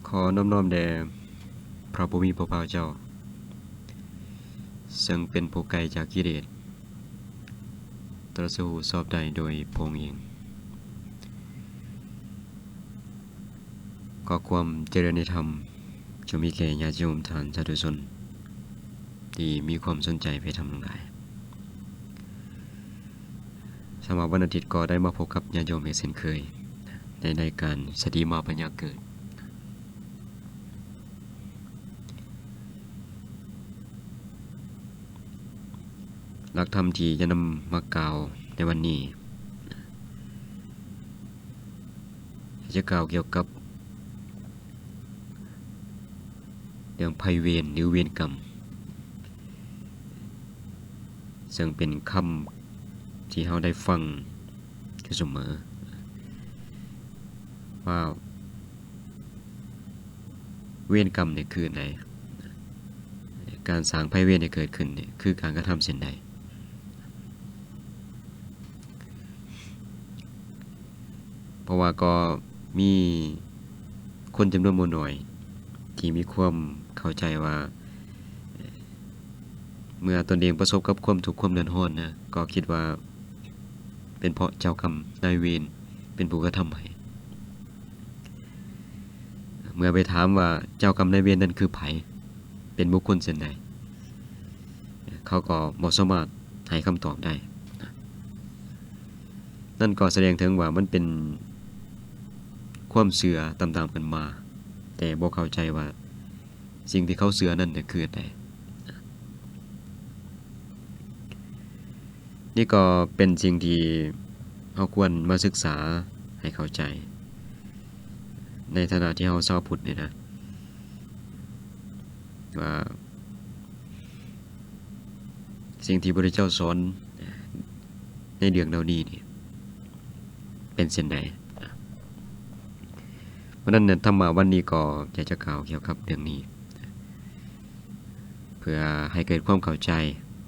ขอน้อมแด่พระผู้มีพระภาคเจ้าซึ่งเป็นผู้ไกลจากกิเลสตรัสรู้ชอบได้โดยพระองค์เองขอความเจริญในธรรมจงมีแก่ญาติโยมท่านสาธุชนที่มีความสนใจไปทำทั้งหลายสำหรับวันอาทิตย์ก็ได้มาพบกับญาติโยมอีกเช่นเคยในรายการสติมาปัญญาเกิดหลักธรรมที่จะนำมากล่าวในวันนี้จะกล่าวเกี่ยวกับเรื่องภัยเวรหรือเวรกรรมซึ่งเป็นคำที่เราได้ฟังอยู่เสมอว่าเวรกรรมเนี่ยคืออะไรการสร้างภัยเวรที่เกิดขึ้นเนี่ยคือการกระทำเช่นใดเพราะว่าก็มีคนจำนวนน้อยที่มีความเข้าใจว่าเมื่อตนเองประสบกับความทุกข์ความเดือดร้อนนะก็คิดว่าเป็นเพราะเจ้ากรรมนายเวรเป็นผู้กระทำให้เมื่อไปถามว่าเจ้ากรรมนายเวรนั้นคือไผเป็นบุคคลเช่นใดเขาก็บ่สามารถให้คำตอบได้นั่นก็แสดงถึงว่ามันเป็นความเชื่อตามๆกันมาแต่บ่เข้าใจว่าสิ่งที่เขาเชื่อนั่นคืออะไรนี่ก็เป็นสิ่งที่เราควรมาศึกษาให้เข้าใจในฐานะที่เราชาวพุทธเนี่ยนะว่าสิ่งที่พระพุทธเจ้าสอนในเรื่องเหล่านี้นี่เป็นเช่นใดเพราะนั้นเนี่ยธรรมะวันนี้ก็อยากจะกล่าวเกี่ยวกับเรื่องนี้เพื่อให้เกิดความเข้าใจ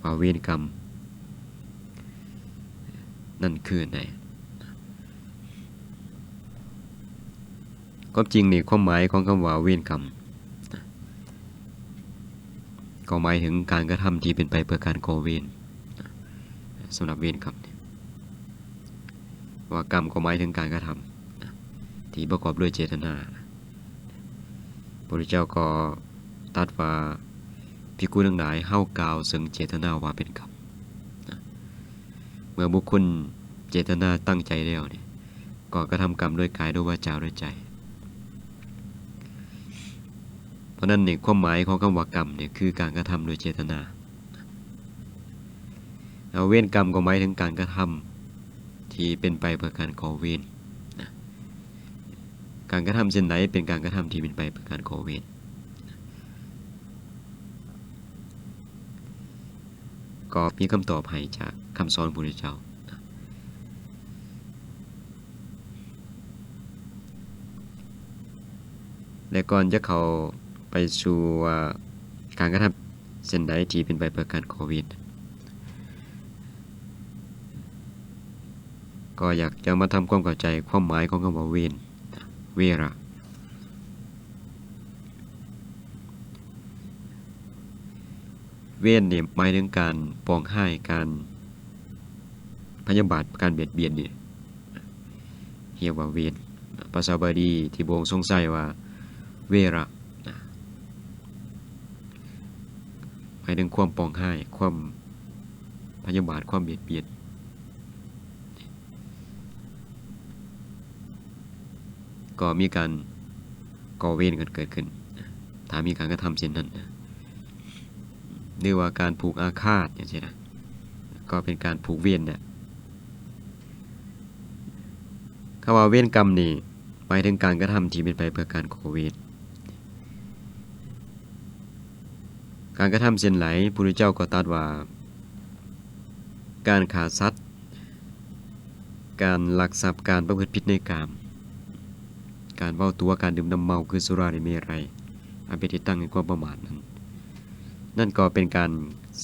ว่าเวรกรรมนั่นคืออะไรก็จริงนี่ความหมายของคำว่าเวรกรรมก็หมายถึงการกระทำที่เป็นไปเพื่อการก่อเวรสำหรับเวรกรรมว่ากรรมก็หมายถึงการกระทำที่ประกอบด้วยเจตนาพระพุทธเจ้าก็ตรัสว่าภิกขุทั้งหลายเฮากล่าวซึ่งเจตนาว่าเป็นกรรมเมื่อบุคคลเจตนาตั้งใจแล้วเนี่ยก็กระทำกรรมด้วยกายด้วยวาจาด้วยใจเพราะนั้นเนี่ยความหมายของคำว่ากรรมเนี่ยคือการกระทำโดยเจตนาเวรกรรมก็หมายถึงการกระทำที่เป็นไปเพื่อการก่อเวรการกระทำเช่นไหนเป็นการกระทำที่เป็นไปเพื่อการก่อเวรก็มีคำตอบให้จากคำสอนพระพุทธเจ้าและก่อนจะเข้าไปสู่การกระทำเช่นใดที่เป็นไปเพื่อการก่อเวรก็อยากจะมาทำความเข้าใจความหมายของคำว่าเวรเวระเวรเนี่ยหมายถึงการปองร้ายการพยาบาทการเบียดเบียนเนี่ยเรียกว่าเวรภาษาบาลีที่พระองค์ทรงใช้ว่าเวระหมายถึงความปองร้ายความพยาบาทความเบียดเบียนก็มีการก่อเวรกันเกิดขึ้นถ้ามีการกระทำเช่นนั้นหรือว่าการผูกอาฆาตอย่างเช่นนะก็เป็นการผูกเวรเนี่ยคำว่าเวรกรรมนี่หมายถึงการกระทำที่เป็นไปเพื่อการก่อเวรการกระทำเช่นไรพระพุทธเจ้าก็ตรัสว่าการฆ่าสัตว์การลักทรัพย์การประพฤติผิดในกามการเว้าตัวการดื่มน้ำเมาคือสุราในเมรัยอันเป็นที่ตั้งแห่งความประมาทนั้นนั่นก็เป็นการ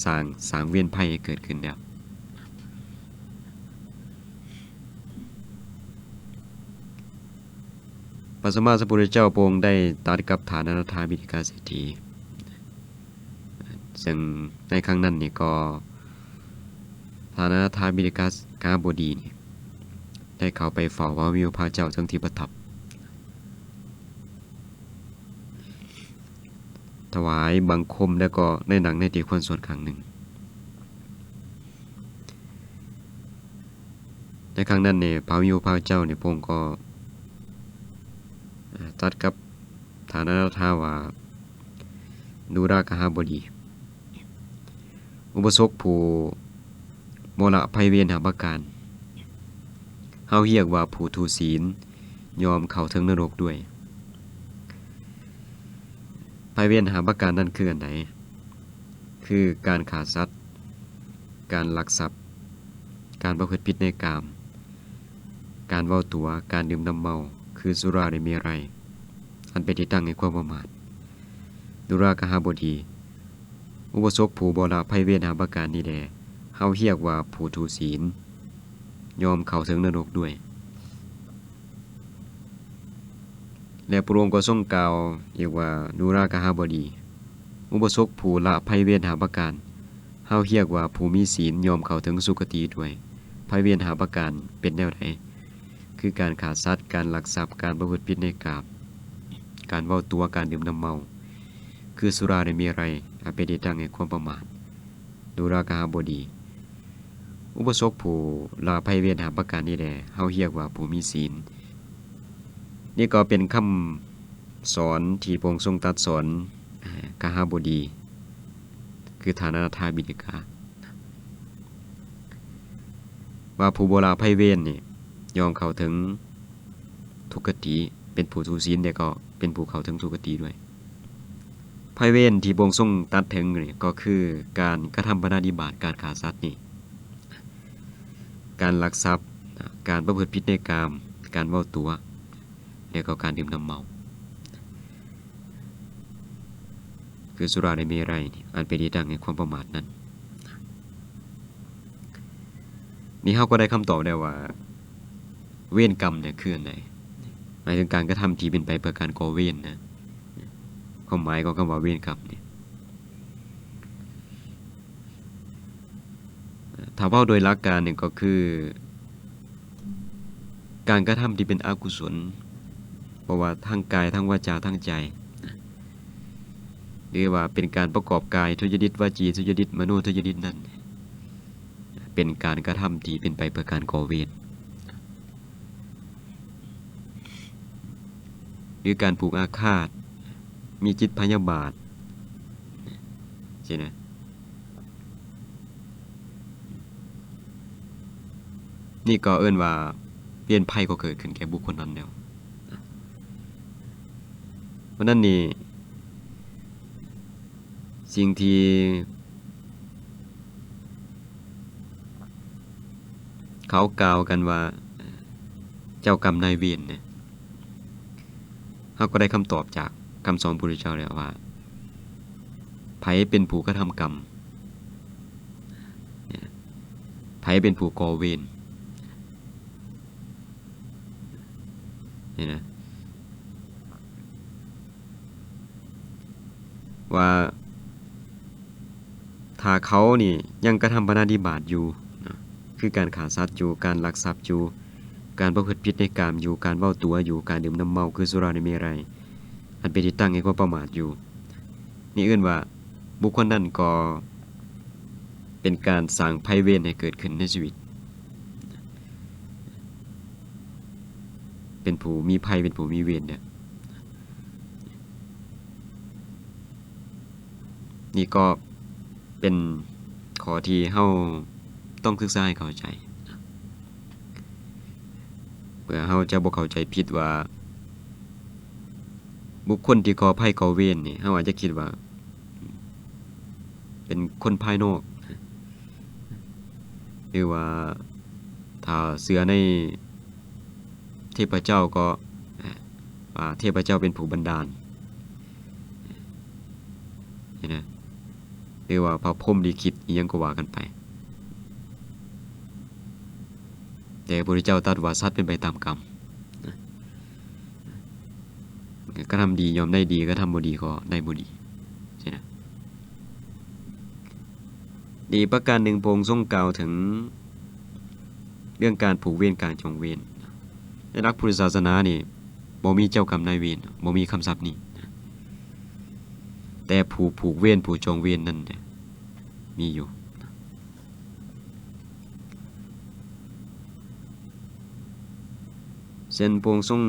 สร้างเวรภัยให้เกิดขึ้นแล้ว พระสัมมาสัมพุทธเจ้าพระองค์ได้ตรัสกับฐานะทาบิฎกเศรษฐีซึ่งในครั้งนั้นนี่ก็ฐานะทาบิฎกบดีนี่ได้เข้าไปเฝ้าพระวิวพระเจ้าถึงที่ประทับถวายบังคมแล้วก็ได้หนังในตีควรส่วนครั้งหนึ่งในครั้งนั้นเนี่ยพระวิวพระเจ้าเนี่ยพระองค์ก็ตรัสกับฐานะทาว่าดูรากหบดีอุปสกผู้โมละภัยเวรหาประการเฮาเรียกว่าผู้ทุศีลยอมเข้าถึงนรกด้วยภัยเวรหาประการนั่นคืออันไหนคือการฆ่าสัตว์การลักทรัพย์การประพฤติผิดในกามการเว้าตัวการดื่มน้ำเมาคือสุราและเมรัยอันเป็นที่ตั้งในความประมาทดุรากหบดีอุปสกผู้บ่ละภัยเวรหาประการนี้แลเฮาเรียกว่าผู้ทุศีลยอมเข้าถึงนรกด้วยและพระองค์ก็ทรงกล่าวอีกว่าดุรากหบดีอุปสกผู้ละภัยเวรหาประการเฮาเรียกว่าผู้มีศีลยอมเข้าถึงสุคติด้วยภัยเวรหาประการเป็นแนวใดคือการฆ่าสัตว์การลักทรัพย์การประพฤติผิดในกามการเว้าตัวการดื่มน้ำเมาคือสุราและเมรัยอันเป็นที่ตั้งแห่งความประมาทดุรากหบดีอุปสกผู้ละภัยเวรหาประการนี้แลเฮาเรียกว่าผู้มีศีลนี่ก็เป็นคำสอนที่พระองค์ทรงตรัสสอนกหบดีคือฐานะทาบิฎกว่าผู้บ่ละภัยเวรนี่ยอมเข้าถึงทุกขติเป็นผู้ทุศีลเนี่ยก็เป็นผู้เข้าถึงทุกขติด้วยภัยเวรที่พระองค์ทรงตรัสถึงนี่ก็คือการกระทำปาณาติบาตการฆ่าสัตว์นี่การลักทรัพย์การประพฤติผิดในกามการเว้าตัวแล้วก็การดื่มน้ำเมาคือสุราและเมรัยนี่อันเป็นที่ตั้งแห่งความประมาทนั้นนี่เฮาก็ได้คำตอบได้ว่าเวรกรรมเนี่ยคืออันไหนหมายถึงการกระทำที่เป็นไปเพื่อการก่อเวรนะความหมายของคำว่าเวรกรรมเนี่ยถ้าเว้าโดยหลักการเนี่ยก็คือการกระทำที่เป็นอกุศลเพราะว่าทั้งกายทั้งวาจาทั้งใจหรือว่าเป็นการประกอบกายทุจริตวจีทุจริตมโนทุจริตนั้นเป็นการกระทำที่เป็นไปเพื่อการก่อเวรหรือการผูกอาฆาตมีจิตพยาบาทใช่ไหมนี่ก็เอิ้นว่าเปลี่ยนภัยก็เกิดขึ้นแก่บุคคลนั้นแล้วเพราะนั้นนี่สิ่งที่เขากล่าวกันว่าเจ้ากรรมนายเวรเนี่ยเขาก็ได้คำตอบจากคำสอนพระพุทธเจ้าแล้วว่าไผเป็นผู้กระทำกรรมไผเป็นผู้ก่อเวรนี่นะว่าถ้าเขานี่ยังกระทำปาณาติบาตอยู่คือการฆ่าสัตว์อยู่การลักทรัพย์อยู่การประพฤติผิดในกามอยู่การเว้าตัวอยู่การดื่มน้ำเมาคือสุราและเมรัยอันเป็นที่ตั้งแห่งความประมาทอยู่นี่เอิ้นว่าบุคคลนั้นก็เป็นการสร้างภัยเวรให้เกิดขึ้นในชีวิตเป็นผู้มีภัยเป็นผู้มีเวรเนี่ยนี่ก็เป็นข้อที่เฮาต้องศึกษาให้เข้าใจเพื่อเฮาจะบ่เข้าใจผิดว่าบุคคลที่ก่อภัยก่อเวรนี่เฮาอาจจะคิดว่าเป็นคนภายนอกหรือว่าถ้าเชื่อในเทพเจ้าก็ว่าเทพเจ้าเป็นผู้บันดาลเห็นไหมหรือว่าพระพรหมลิขิตอีหยังก็ว่ากันไปแต่พระพุทธเจ้าตรัสว่าสัตว์เป็นไปตามกรรม ก็ทำดียอมได้ดีก็ทำบ่ดีก็ได้บ่ดีใช่นะดีประการหนึ่งพระองค์ทรงกล่าวถึงเรื่องการผูกเวรการจองเวรในหลักพุทธศาสนานี่บ่มีเจ้ากรรมนายเวรบ่มีคำศัพท์นี้แต่ผู้ผูกเวรผู้จองเวรนั่นเนี่ยมีอยู่เส้นพระองค์ทรง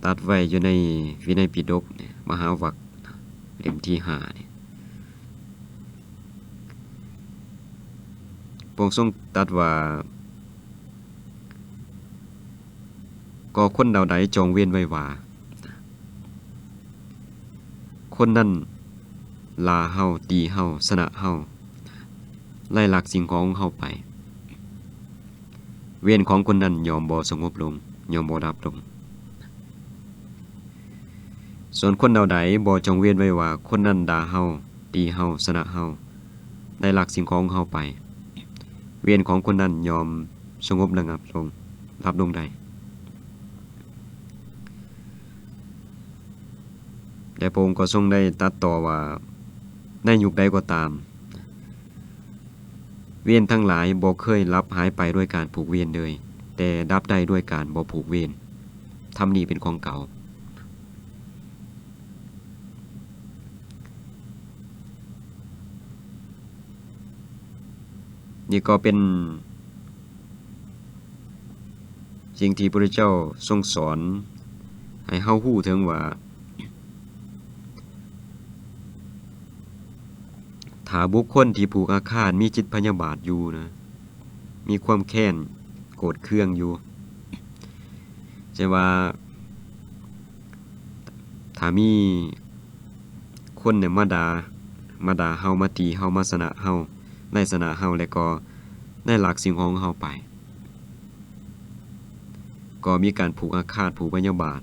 ตัดไว้อยู่ในวินัยปิฎกเนี่ยมหาวรรคเล่มที่5เนี่ยพระองค์ทรงตรัสว่าก็คนใดจองเวรไว้ว่าคนนั้นลาเฮาตีเฮาสนะเฮาไล่ลักสิ่งของเฮาไปเวรของคนนั้นยอมบ่สงบลงยอมบ่ดับลงส่วนคนใดบ่จองเวรไว้ว่าคนนั้นด่าเฮาตีเฮาสนะเฮาได้ลักสิ่งของเฮาไปเวรของคนนั้นยอมสงบระงับลงรับลงได้แต่พระองค์ก็ทรงได้ตรัสต่อว่าในยุคใดก็ตามเวรทั้งหลายบ่เคยลับหายไปด้วยการผูกเวรเลยแต่ดับได้ด้วยการบ่ผูกเวรทำนี้เป็นของเก่านี่ก็เป็นสิ่งที่พระพุทธเจ้าทรงสอนให้เฮาฮู้ถึงว่าถ้าบุคคลที่ผูกอาฆาตมีจิตพยาบาทอยู่นะมีความแค้นโกรธเคืองอยู่ใช่ว่าถ้ามีคนเนี่ยมาด่าเฮามาตีเฮามาสนะเฮาได้สนะเฮาแล้วก็ได้ลักสิ่งของเฮาไปก็มีการผูกอาฆาตผูกพยาบาท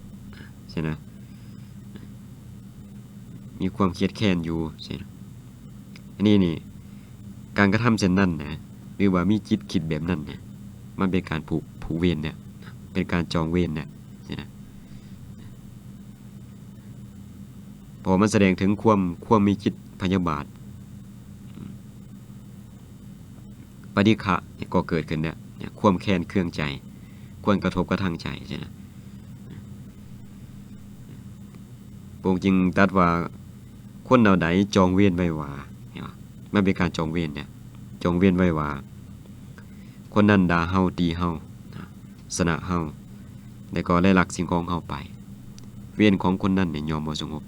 ใช่นะมีความเครียดแค้นอยู่ใช่นะอันนี้นี่การกระทำเช่นนั้นนะหรือว่ามีจิตคิดแบบนั้นเนี่ยมันเป็นการผูกเวรเนี่ยเป็นการจองเวรเนี่ยใช่นะพอมันแสดงถึงความมีจิตพยาบาทปฏิฆะก็เกิดขึ้นเนี่ยความแค้นเคืองใจควรกระทบกระทั่งใจใช่ไหมพระองค์จึงตรัสว่าคนเหล่าใดจองเวรไว้ว่ามันเป็นการจองเวรเนี่ยจองเวรไว้ว่าคนนั้นด่าเฮาตีเฮาสนะเฮาแล้วก็ได้ลักสิ่งของเฮาไปเวรของคนนั้นเนี่ยยอมบ่สงบ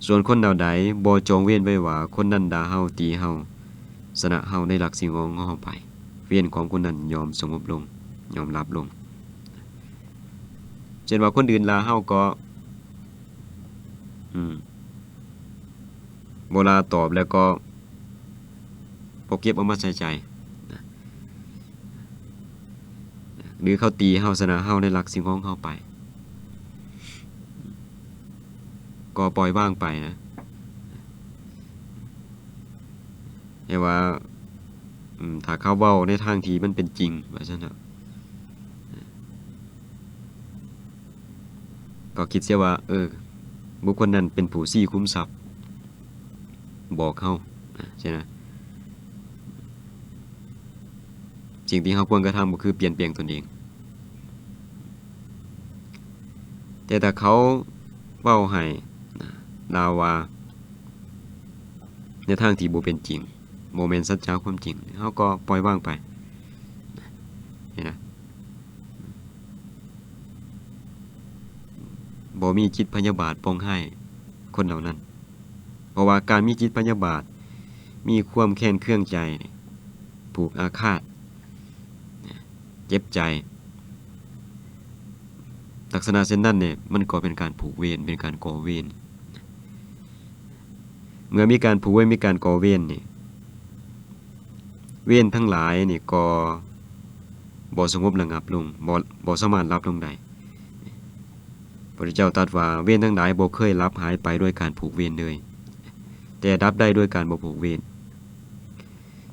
ส่วนคนเหล่าใดบ่จองเวรไว้ว่าคนนั้นด่าเฮาตีเฮาสนะเฮาได้ลักสิ่งของเฮาไปเวรของคนนั้นยอมสงบลงยอมรับลงเช่นว่าคนอื่นลาเฮาก็โบราตอบแล้วก็บ่เก็บเอามาใส่ใจหรือเขาตีเฮาสนะเฮาได้ลักสิ่งของเฮาไปก็ปล่อยว่างไปนะแต่ว่าถ้าเขาเว้าในทางที่มันเป็นจริงว่าซั่นน่ะก็คิดเสียว่าบุคคลนั้นเป็นผู้ซี้คุ้มทรัพย์บอกเฮาใช่นะสิ่งที่เฮาควรกระทำก็คือเปลี่ยนแปลงตนเองแต่ถ้าเขาเว้าให้ลาวว่าในทางที่บ่เป็นจริงบ่แม่นสัจจะความจริงเฮาก็ปล่อยว่างไปนี่นะบ่มีจิตพยาบาทปองให้คนเหล่านั้นเพราะว่าการมีจิตพยาบาทมีความแค้นเคืองใจผูกอาฆาตเจ็บใจลักษณะเช่นนั้นเนี่ยมันก็เป็นการผูกเวรเป็นการก่อเวรเมื่อมีการผูกเวรมีการก่อเวรนี่เวรทั้งหลายนี่ก็บ่สงบระงับลงบ่สามารถรับลงได้พระพุทธเจ้าตรัสว่าเวรทั้งหลายบ่เคยลับหายไปด้วยการผูกเวรเลยแต่ดับได้ด้วยการบ่ผูกเวร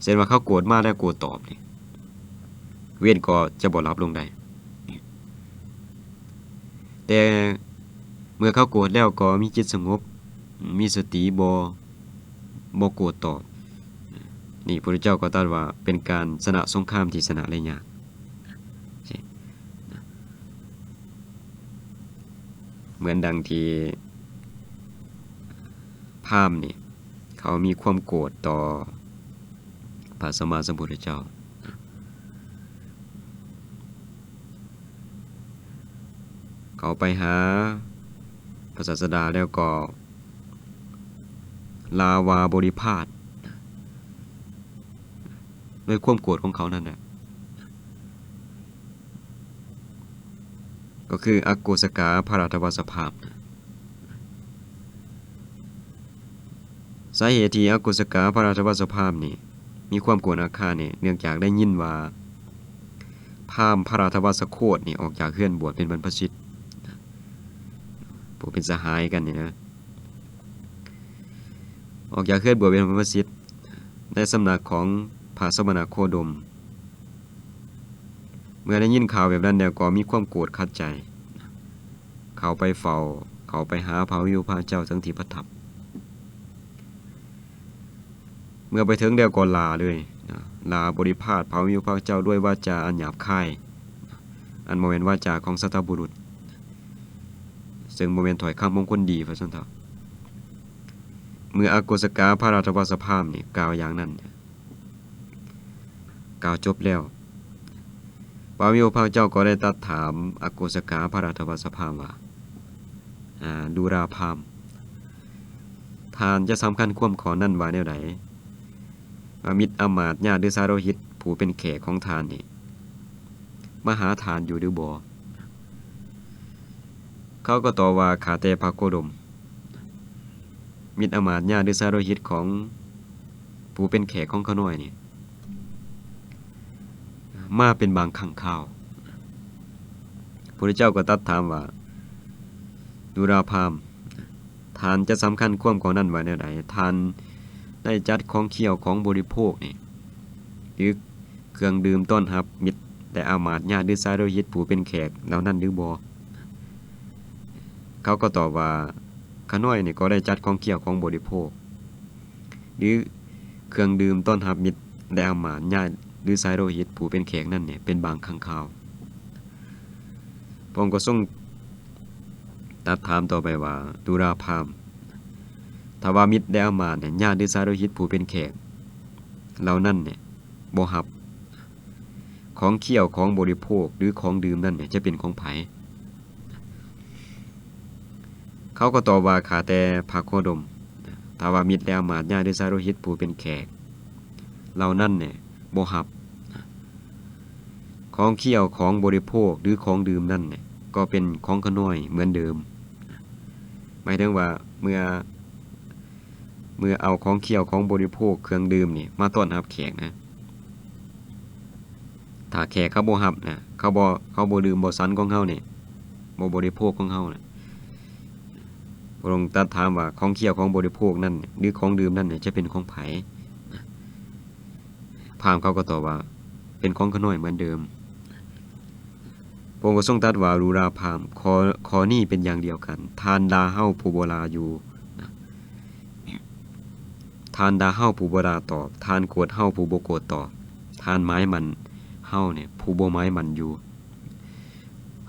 เช่นว่าเขาโกรธมาแล้วโกรธตอบนี่เวรก็จะบ่รับลงได้ แต่เมื่อเขาโกรธแล้วก็มีจิตสงบมีสติบ่โกรธตอบนี่พระพุทธเจ้าก็ตรัสว่าเป็นการชนะสงครามที่ชนะได้ยากเหมือนดังที่พราหมณ์นี่เขามีความโกรธต่อพระสัมมาสัมพุทธเจ้าเขาไปหาพระศาสดาแล้วก็ลาวาบริพาทด้วยความโกรธของเขานั่นแหละก็คืออโกสกาพระราชวสภาพสาเหตุที่อโกสกาพระราชวสภาพนี่มีความโกรธอาฆาตนี่เนื่องจากได้ยินว่าพราหมณ์พระราชวสโคตนี่ออกจากเฮือนบวชเป็นบรรพชิตผู้เป็นสหายกันนี่นะออกจากเฮือนบวชเป็นบรรพชิตในสำนักของพระสมณโคดมเมื่อได้ยินข่าวแบบนั้นแล้วก็มีความโกรธขัดใจเขาไปเฝ้าเขาไปหาพระวิรุฬเจ้าทั้งที่ประทับเมื่อไปถึงแล้วก็ลาเลยลาบริพาทพระวิรุฬเจ้าด้วยวาจาอันหยาบคายอันบ่แม่นวาจาของสัตบุรุษซึ่งบ่แม่นถ้อยคำมงคลดีว่าซั่นเถาะเมื่ออโกสกาพระราชวสภาพนี่กล่าวอย่างนั้นกล่าวจบแล้วพระวิรุฬเจ้าก็ได้ตรัสถามอโกสกาพระราชวสภาพว่าดูราพามทานจะสำคัญความขอนั่นว่าแนวใดมิตรอมาตย์ญาติหรือสาโรหิตผู้เป็นแขกของทานนี่มาหาทานอยู่หรือบ่เขาก็ตอบว่าข้าแต่พระโคดมมิตรอมาตย์ญาติหรือสาโรหิตของผู้เป็นแขกของเขาน้อยนี่มาเป็นบางครั้งคราวพระพุทธเจ้าก็ตรัสถามว่าดูราพามทานจะสำคัญความของนั่นว่าแนวใดทานได้จัดของเคี้ยวของบริโภคนี่หรือเครื่องดื่มต้อนรับมิตรแต่อามาตย์ญาติหรือสาโรหิตผู้เป็นแขกเหล่านั้นหรือบ่เขาก็ตอบว่าข้าน้อยนี่ก็ได้จัดของเคี้ยวของบริโภคหรือเครื่องดื่มต้อนรับมิตรและอามาตย์ญาติหรือสาโรหิตผู้เป็นแขกนั่นเนี่ยเป็นบางครั้งคราวพระองค์ก็ทรงตรัสถามต่อไปว่าดูราพามถ้าว่ามิตรและอามาตย์เนี่ยญาติหรือสาโรหิตผู้เป็นแขกเหล่านั้นเนี่ยบ่รับของเคี้ยวของบริโภคหรือของดื่มนั่นเนี่ยจะเป็นของไผเขาก็ตอบว่าข้าแต่พระโคดมถ้าว่ามิตรและอามาตย์ญาติหรือสาโรหิตผู้เป็นแขกเหล่านั้นเนี่ยบ่รับของเคี้ยวของบริโภคหรือของดื่มนั่นเนี่ยก็เป็นของข้าน้อยเหมือนเดิมหมายถึงว่าเมื่อเอาของเคี้ยวของบริโภคเครื่องดื่มนี่มาต้อนรับแขกนะถ้าแขกเขาบ่รับนะเขาบ่ดื่มบ่สันของเฮานี่บ่บริโภคของเฮาน่ะพระองค์ตรัสถามว่าของเคี้ยวของบริโภคนั่นหรือของดื่มนั่นเนี่ยจะเป็นของไผพราหมณ์เขาก็ตอบว่าเป็นของข้าน้อยเหมือนเดิมพระองค์ก็ทรงตรัสว่ารูราพามขอนี้เป็นอย่างเดียวกันทานดาเฮาผู้บ่ลาอยู่ทานดาเฮาผู้บ่ลาตอบทานโกรธเฮาผู้บ่โกรธตอบทานไม้มันเฮาเนี่ยผู้บ่ไม้มันอยู่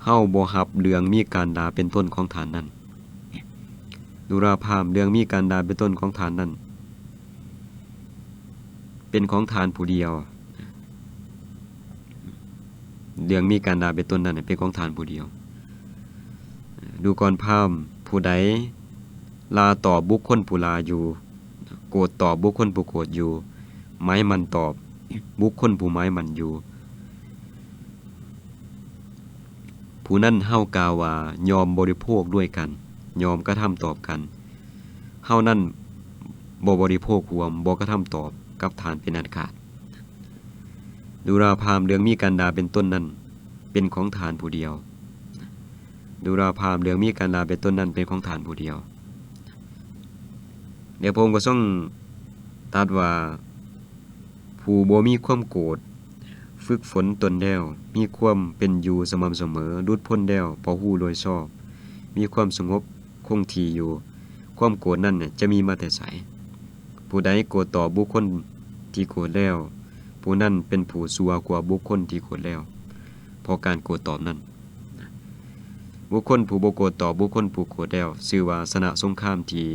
เฮาบ่รับเรื่องมีการดาเป็นต้นของทานนั้นรูราพามเรื่องมีการดาเป็นต้นของทานนั้นเป็นของทานผู้เดียวเรื่องมีการดาเป็นต้นนั้นเป็นของทานผู้เดียวดูก่อนพราหมณ์ผู้ใดลาตอบบุคคลผู้ลาอยู่โกรธตอบบุคคลผู้โกรธอยู่ไม้มันตอบบุคคลผู้ไม้มันอยู่ผู้นั้นเฮากล่าวว่ายอมบริโภคด้วยกันยอมกระทำตอบกันเฮานั้นบ่บริโภครวมบ่กระทำตอบกับทานเป็นอันขาดดูราพามเรื่องมีการดาเป็นต้นนั้นเป็นของทานผู้เดียวดูราพามเรื่องมีการดาเป็นต้นนั้นเป็นของทานผู้เดียวเดี๋ยวพระองค์ก็ทรงตรัสว่าผู้บ่มีความโกรธฝึกฝนตนแล้วมีความเป็นอยู่สม่ำเสมอรุดพ้นแล้วพอฮู้โดยชอบ มีความสงบคงที่อยู่ความโกรธนั่นเนี่ยจะมีมาแต่ไสผู้ใดโกรธต่อบุคคลที่โกรธแล้วผู้นั้นเป็นผู้ซัวกว่าบุคคลที่โกรธแล้วเพราะการโกรธตอบนั้นบุคคลผู้บ่โกรธต่อบุคคลผู้โกรธแล้วชื่อว่าชนะสงครามที่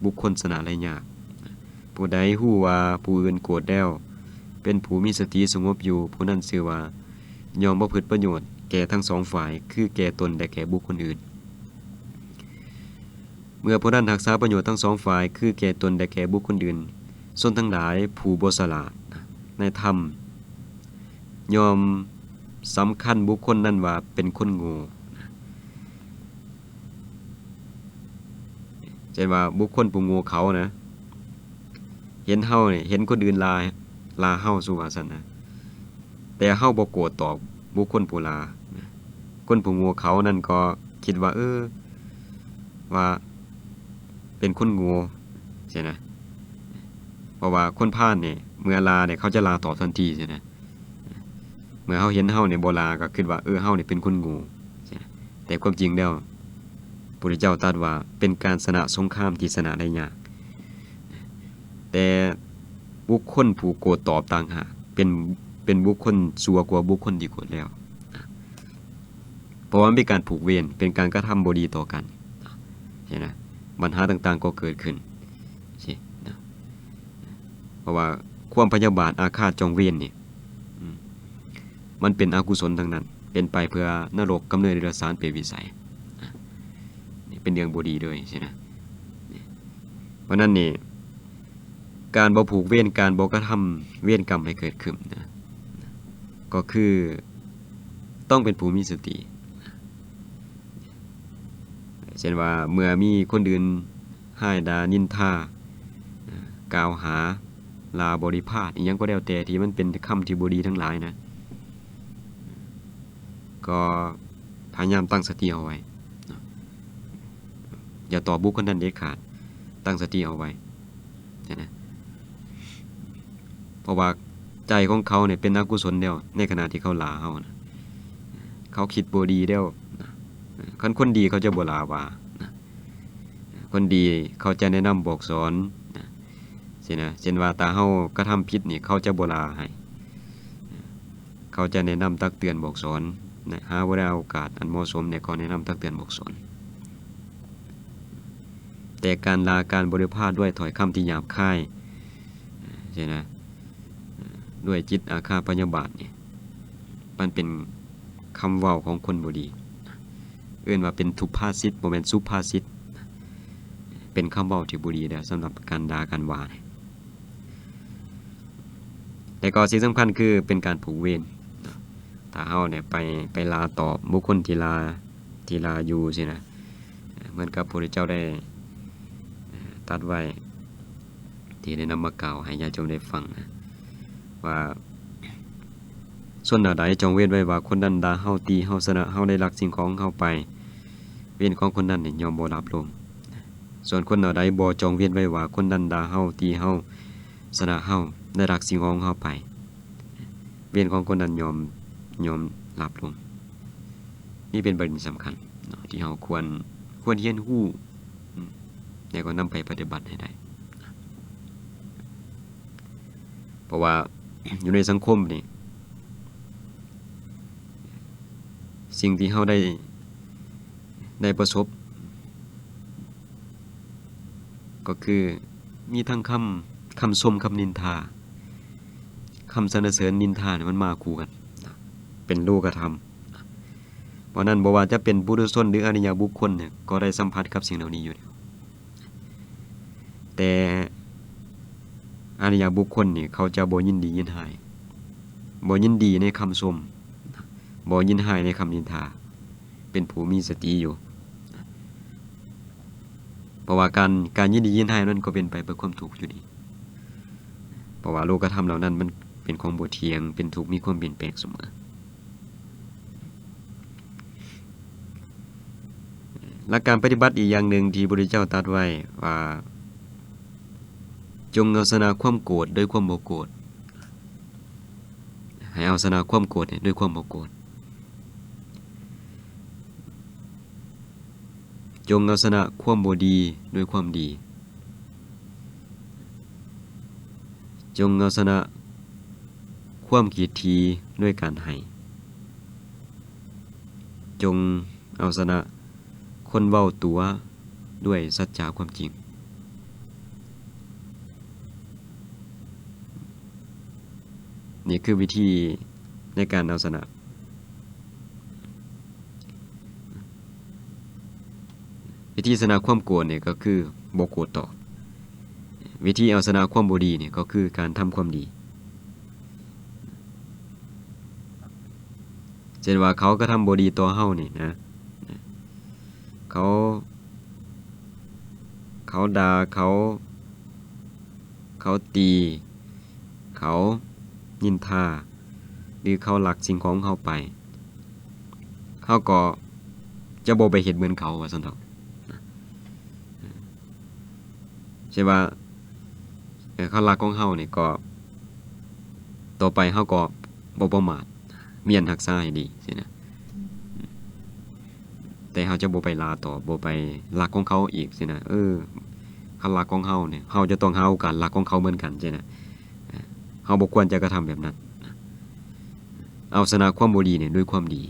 บุคคลชนะได้ยากผู้ใดฮู้ว่าผู้อื่นโกรธแล้วเป็นผู้มีสติสงบอยู่ผู้นั้นชื่อว่ายอมบ่ผึดประโยชน์แก่ทั้งสองฝ่ายคือแก่ตนและแก่บุคคลอื่นเมื่อผู้นั้นรักษาประโยชน์ทั้งสองฝ่ายคือแก่ตนและแก่บุคคลอื่นส่วนทั้งหลายผู้บ่ฉลาดในธรรมยอมสำคัญบุคคลนั้นว่าเป็นคนโง่เช่นว่าบุคคลผู้โง่เขานะเห็นเฮาเนี่ยเห็นคนอื่นลาเฮาสู่ว่าซั่นนะแต่เฮาบ่โกรธตอบบุคคลผู้ลาคนผู้โง่เขานั่นก็คิดว่าว่าเป็นคนโง่ใช่นะเพราะว่าคนพาลเนี่ยเมื่อลาเนี่ยเขาจะลาตอบทันทีใช่นะเมื่อเฮาเห็นเฮาเนี่ยบ่ลาก็คิดว่าเฮาเนี่ยเป็นคนโง่ใช่นะแต่ความจริงแล้วพระพุทธเจ้าตรัสว่าเป็นการชนะสงครามที่ชนะได้ยากแต่บุคคลผู้โกรธตอบต่างหากเป็นบุคคลชั่วกว่าบุคคลที่โกรธแล้วเพราะว่าเป็นการผูกเวรเป็นการกระทำบ่ดีต่อกันใช่นะปัญหาต่างๆก็เกิดขึ้นใช่นะเพราะว่าความพยาบาทอาฆาตจองเวรนี่มันเป็นอกุศลทั้งนั้นเป็นไปเพื่อนรกกำเนิดเดรัจฉานเปรตวิสัยนี่เป็นเรื่องบ่ดีเลยใช่นะเพราะนั้นนี่การบ่ผูกเวรการบ่กระทำเวรกรรมให้เกิดขึ้นนะก็คือต้องเป็นผู้มีสติเช่นว่าเมื่อมีคนอื่นให้ด่านินทากล่าวหาลาบริพาทอีหยังก็แล้วแต่ที่มันเป็นคำที่บ่ดีทั้งหลายนะก็พยายามตั้งสติเอาไว้อย่าตอบบุคคลนั้นเด็ดขาดตั้งสติเอาไว้นะเพราะว่าใจของเขาเนี่ยเป็นอกุศลแล้วในขณะที่เขาลาเฮานะเขาคิดบ่ดีแล้วคนดีเขาจะบ่ลาว่าคนดีเขาจะแนะนำบอกสอนสินะเช่นว่าตาเฮากระทำผิดนี่เขาจะบ่ลาให้เขาจะแนะนำตักเตือนบอกสอนหาบ่ได้โอกาสอันเหมาะสมเนี่ยก็แนะนำตักเตือนบอกสอนแต่การลาการบริพาทด้วยถ้อยคำที่หยาบคายใช่นะด้วยจิตอาฆาตพยาบาทเนี่ยมันเป็นคำเว้าของคนบ่ดีเอิ้นว่าเป็นทุพภาษิตบ่แม่นสุภาษิตเป็นคำเว้าที่บ่ดีแล้วสำหรับการด่าการว่าแต่ก็สิ่งสำคัญคือเป็นการผูกเวรถ้าเฮาเนี่ยไปลาตอบบุคคลที่ลาอยู่สินะเหมือนกับพระพุทธเจ้าได้ตรัสไว้ที่ได้นำมากล่าวให้ญาติโยมได้ฟังนะว่าส่วนใดจงเว้นไว้ว่าคนนั้นด่าเฮาตีเฮาชนะเฮาได้ลักสิ่งของเฮาไปเวรของคนนั้นเนี่ยยอมบ่รับลงส่วนคนใดบ่จงเว้นไว้ว่าคนนั้นด่าเฮาตีเฮาชนะเฮาได้ลักสิ่งของเฮาไปเวรของคนนั้นยอมรับลงนี่เป็นประเด็นสำคัญที่เฮาควรเรียนรู้แล้วก็นำไปปฏิบัติให้ได้เพราะว่าอยู่ในสังคมนี่สิ่งที่เฮาได้ประสบก็คือมีทั้งคำชมคำนินทาคำสรรเสริญนินทาเนี่ยมันมาคู่กันเป็นโลกธรรมเพราะนั้นบ่ว่าจะเป็นปุถุชนหรืออริยบุคคลเนี่ยก็ได้สัมผัสกับสิ่งเหล่านี้อยู่แล้วแต่อริยบุคคลนี่เขาจะบ่ยินดียินหายบ่ยินดีในคำชมบ่ยินหายในคำนินทาเป็นผู้มีสติอยู่เพราะว่าการยินดียินหายนั้นก็เป็นไปเพื่อความทุกข์อยู่ดีเพราะว่าโลกธรรมเหล่านั้นมันเป็นของบ่เที่ยงเป็นทุกข์มีความเปลี่ยนแปลงเสมอหลักการปฏิบัติอีกอย่างหนึ่งที่พระพุทธเจ้าตรัสไว้ว่าจงเอาชนะความโกรธด้วยความบ่โกรธให้เอาชนะความโกรธด้วยความบ่โกรธ จงเอาชนะความบ่ดีด้วยความดี จงเอาชนะความขี้ทีด้วยการให้จงเอาชนะคนเว้าตัวด้วยสัจจะความจริงนี่คือวิธีในการเอาชนะวิธีชนะความโกรธเนี่ยก็คือบ่โกรธตอบวิธีเอาชนะความบ่ดีเนี่ยก็คือการทำความดีเช่นว่าเขาก็ทำบ่ดีต่อเฮานี่นะเขาด่าเขาตีเขานินทาหรือเขาลักสิ่งของเขาไปเขาก็จะบ่ไปเฮ็ดเหมือนเขาว่าซั่นเถาะใช่ว่าเขาลักของเฮานี่ก็ต่อไปเฮาก็บ่ประมาทเมียนรักษาให้ดีสินะแต่เฮาจะบ่ไปลาต่อบ่ไปลักของเขาอีกสินะเขาลักของเฮาเนี่ยเฮาจะต้องหาโอกาสลักของเขาเหมือนกันใช่นะเฮาบ่ควรจะกระทำแบบนั้นเอาชนะความบ่ดีเนี่ยด้วยความดี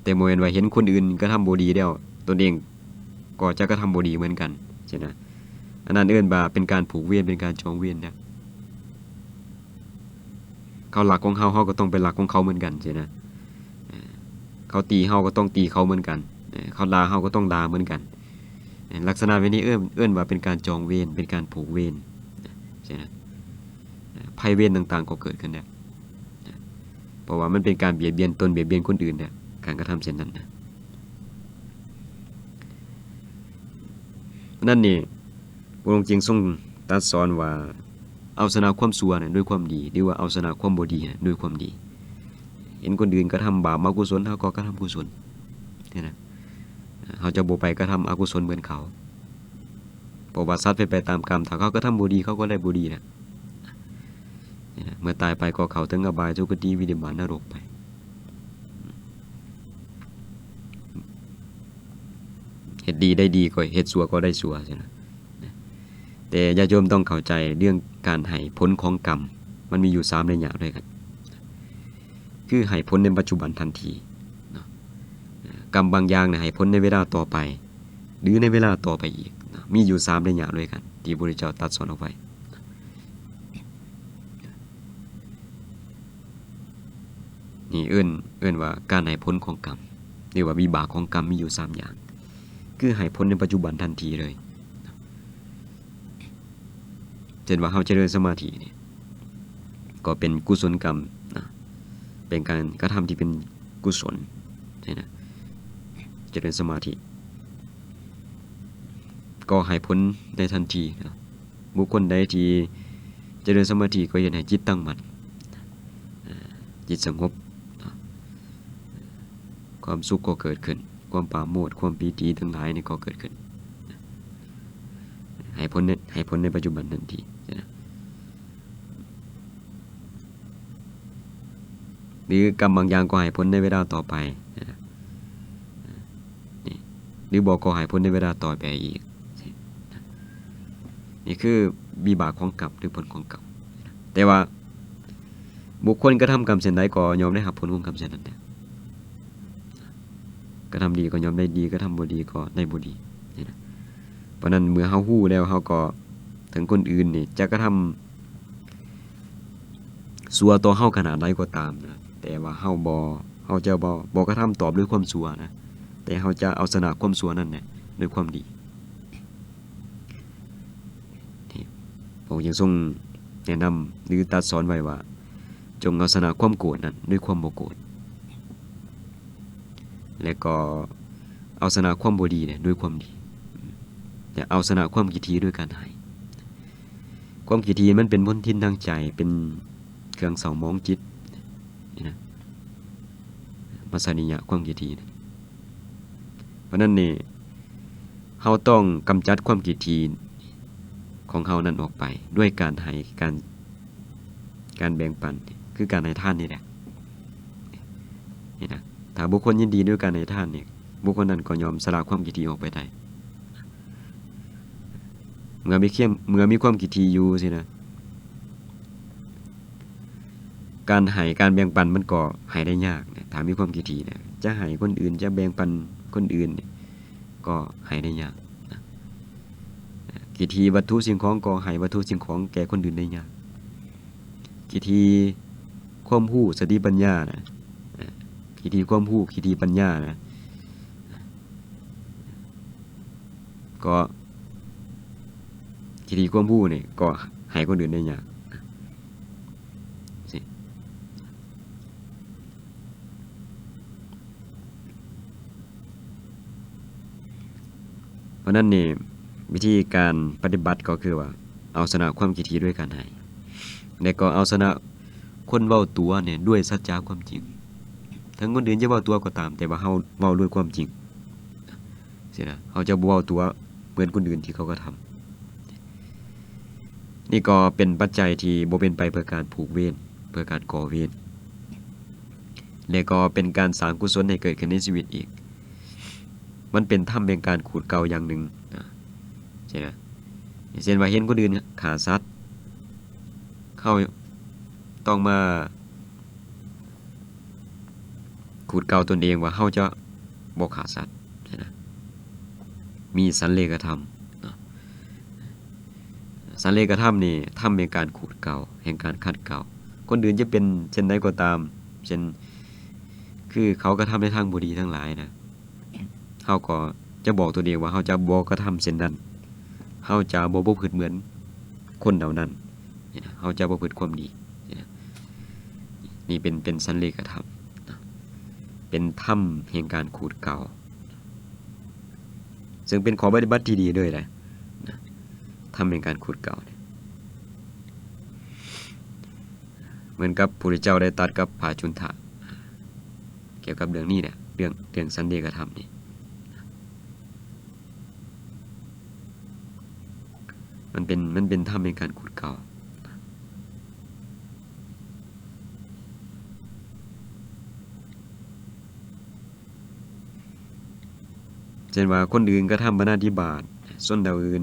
แต่บ่แม่นว่าเห็นคนอื่นกระทำบ่ดีแล้วตนเองก็จะกระทำบ่ดีเหมือนกันใช่นะอันนั้นเอิ้นว่าเป็นการผูกเวรเป็นการจองเวรนะเขาลักของเฮาก็ต้องไปลักของเขาเหมือนกันใช่นะเขาตีเฮาก็ต้องตีเขาเหมือนกันเขาด่าเฮาก็ต้องด่าเหมือนกันลักษณะแบบนี้เอิ้นว่าเป็นการจองเวรเป็นการผูกเวรใช่นะภัยเวรต่างๆก็เกิดขึ้นได้เพราะว่ามันเป็นการเบียดเบียนตนเบียดเบียนคนอื่นเนี่ยการกระทำเช่นนั้นนะนั่นนี่พระองค์จึงทรงตรัสสอนว่าเอาชนะความชั่วเนี่ยด้วยความดีหรือว่าเอาชนะความบ่ดีเนี่ยด้วยความดีเห็นคนอื่นกระทำบาปอกุศลเฮาก็กระทำกุศลนี่นะเฮาจะบ่ไปกระทำอกุศลเหมือนเขาเพราะว่าสัตว์เป็นไปตามกรรมถ้าเขากระทำบ่ดีเขาก็ได้บ่ดีนะเมื่อตายไปก็เข้าถึงอบายทุกติวินิบาตนรกไปเฮ็ดดีได้ดีก็เฮ็ดชั่วก็ได้ชั่วใช่นะแต่ญาติโยมต้องเข้าใจเรื่องการให้ผลของกรรมมันมีอยู่3ระยะด้วยกันคือให้ผลในปัจจุบันทันทีกรรมบางอย่างเนี่ยให้ผลในเวลาต่อไปหรือในเวลาต่อไปอีกมีอยู่3ระยะด้วยกันที่พระพุทธเจ้าตรัสสอนเอาไว้นี่เอิ้นว่าการให้ผลของกรรมหรือว่าวิบากของกรรมมีอยู่3อย่างคือให้ผลในปัจจุบันทันทีเลยเช่นว่าเฮาเจริญสมาธินี่ก็เป็นกุศลกรรมนะเป็นการกระทำที่เป็นกุศลใช่นะเจริญสมาธิก็ให้ผลในทันทีนะบุคคลใดที่เจริญสมาธิก็เฮ็ดให้จิตตั้งมั่นจิตสงบความสุขก็เกิดขึ้นความปราโมทย์ความปีติทั้งหลายนี่ก็เกิดขึ้นให้ผลในปัจจุบันทันทีนะหรือกรรมบางอย่างก็ให้ผลในเวลาต่อไปนะนี่หรือบอกก็ให้ผลในเวลาต่อไปอีกนี่คือวิบากของกรรมหรือผลของกรรมแต่ว่าบุคคลกระทำกรรมเช่นใดก็ยอมได้รับผลของกรรมเช่นนั้นกระทำดีก็ยอมได้ดีกระทำบ่ดีก็ได้บ่ดีนี่นะเพราะนั้นเมื่อเฮาฮู้แล้วเฮาก็ถึงคนอื่นนี่จะกระทำชั่วต่อเฮาขนาดใดก็ตามนะแต่ว่าเฮาจะบ่กระทำตอบด้วยความชั่วนะแต่เฮาจะเอาชนะความชั่วนั้นเนี่ยด้วยความดีที่พระองค์ยังทรงแนะนำหรือตรัสสอนไว้ว่าจงเอาชนะความโกรธนั้นด้วยความบ่โกรธและก็เอาชนะความบ่ดีเนี่ยด้วยความดีและเอาชนะความขี้ถี่ด้วยการให้ความขี้ถี่มันเป็นมลทินทางใจเป็นเครื่องเศร้าหมองจิตนี่นะมัสสนิยะความขี้ถี่เพราะนั้นนี่เฮาต้องกำจัดความขี้ถี่ของเฮานั้นออกไปด้วยการให้การแบ่งปันคือการให้ทานนี่แหละนี่นะถ้าบุคคลยินดีด้วยการให้ทานเนี่ย บุคคลนั้นก็ยอมสละความคิดที่ออกไปได้เมื่อมีความคิดที่อยู่สินะการให้การแบ่งปันมันก็ให้ได้ยากนะถ้ามีความคิดที่เนี่ยจะให้คนอื่นจะแบ่งปันคนอื่นเนี่ยก็ให้ได้ยากนะคิดที่วัตถุสิ่งของก็ให้วัตถุสิ่งของแก่คนอื่นได้ยากคิดที่ความรู้สติปัญญานะคิดที่ความรู้คิดที่ปัญญานะก็คิดที่ความรู้เนี่ยก็ให้คนอื่นได้ยากสิเพราะนั้นนี่วิธีการปฏิบัติก็คือว่าเอาชนะความคิดที่ด้วยการให้และก็เอาชนะคนเว้าตัวเนี่ยด้วยสัจจะความจริงทั้งคนอื่นจะเว้าตัวก็ตามแต่ว่าเฮาเว้าด้วยความจริงสินะเฮาจะบ่เว้าตัวเหมือนคนอื่นที่เขาก็ทำนี่ก็เป็นปัจจัยที่บ่เป็นไปเพื่อการผูกเวรเพื่อการก่อเวรและก็เป็นการสร้างกุศลให้เกิดขึ้นในชีวิตอีกมันเป็นธรรมแห่งการขูดเกลาอย่างหนึ่งใช่ไหมเช่นว่าเห็นคนอื่นฆ่าสัตว์เข้าต้องมาขูดเกลาตนเองว่าเฮาจะบ่ฆ่าสัตว์ใช่ไหมมีสันเลขธรรมสันเลขธรรมนี่ธรรมแห่งการขูดเกลาแห่งการขัดเกลาคนอื่นจะเป็นเช่นใดก็ตามเช่นคือเขาก็ทำในทางบ่ดีทั้งหลายนะเฮาก็จะบอกตัวเองว่าเฮาจะบ่กระทำเช่นนั้นเฮาจะบ่ประพฤติเหมือนคนเหล่านั้นนี่นะเฮาจะบ่ประพฤติความดีนี่เป็นสันเลขธรรมเป็นธรรมแห่งการขูดเกลาซึ่งเป็นข้อปฏิบัติที่ดีด้วยนะธรรมแห่งการขูดเกลาเหมือนกับพระพุทธเจ้าได้ตรัสกับพระจุนทะเกี่ยวกับเรื่องนี้เนี่ยเรื่องสันเลขธรรมนี่มันเป็นธรรมในการขูดเกลาเช่นว่าคนอื่นก็ทำปาณาติบาตส่วนดาวอื่น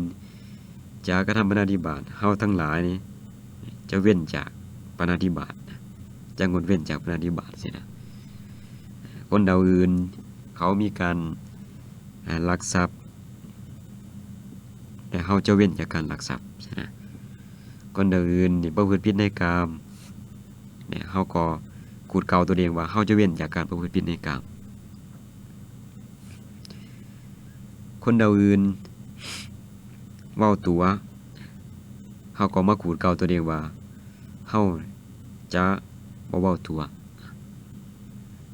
จะกระทำปาณาติบาตเฮาทั้งหลายนี่จะเว้นจากปาณาติบาตจะงดเว้นจากปาณาติบาตสินะคนดาวอื่นเขามีการลักทรัพย์แต่เฮาจะเว้นจากการลักทรัพย์ใช่ไหมคนดาวอื่นนี่ประพฤติผิดในกามเนี่ยเฮาก็ขูดเกลาตัวเองว่าเฮาจะเว้นจากการประพฤติผิดในกามคนดาวอื่นเว้าตัวเฮาก็มาขูดเกลาตัวเองว่าเฮาจะบ่เว้าตัว